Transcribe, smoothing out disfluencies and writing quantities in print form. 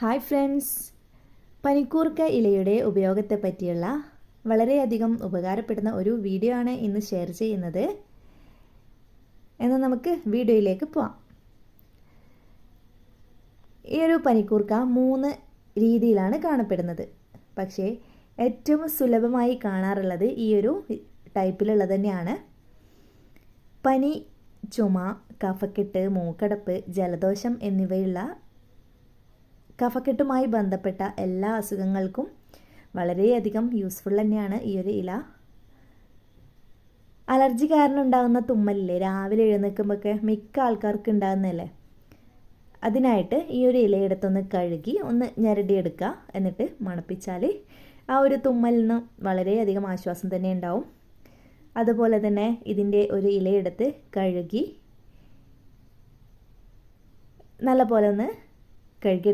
Hi friends, പനിക്കൂർക്ക ഇലയുടെ ഉപയോഗത്തെ പറ്റിയുള്ള വളരെയധികം ഉപകാരപ്പെടുന്ന ഒരു വീഡിയോ ആണ് ഇന്ന് ഷെയർ ചെയ്യുന്നത്. എന്നാൽ നമുക്ക് വീഡിയോയിലേക്ക് പോവാം. ഈ ഒരു പനിക്കൂർക്ക 3 രീതിയിലാണ് കാണപ്പെടുന്നത്. പക്ഷേ ഏറ്റവും സുലഭമായി കാണാറുള്ളത് ഈ ഒരു ടൈപ്പിലുള്ളത് തന്നെയാണ്. പനി, ചുമ, കഫക്കെട്ട്, മൂക്കടപ്പ്, ജലദോഷം എന്നിവയുള്ള കഫക്കെട്ടുമായി ബന്ധപ്പെട്ട എല്ലാ അസുഖങ്ങൾക്കും വളരെയധികം യൂസ്ഫുൾ തന്നെയാണ് ഈ ഒരു ഇല. അലർജി കാരണം ഉണ്ടാകുന്ന തുമ്മലില്ലേ, രാവിലെ എഴുന്നേൽക്കുമ്പോഴൊക്കെ മിക്ക ആൾക്കാർക്ക് ഉണ്ടാകുന്നതല്ലേ, അതിനായിട്ട് ഈ ഒരു ഇലയെടുത്തൊന്ന് കഴുകി ഒന്ന് ഞെരടിയെടുക്കുക. എന്നിട്ട് മണപ്പിച്ചാൽ ആ ഒരു തുമ്മലിന് വളരെയധികം ആശ്വാസം തന്നെ ഉണ്ടാവും. അതുപോലെ തന്നെ ഇതിൻ്റെ ഒരു ഇലയെടുത്ത് കഴുകി നല്ലപോലെ ഒന്ന് കഴുകിയെടുക്കുക.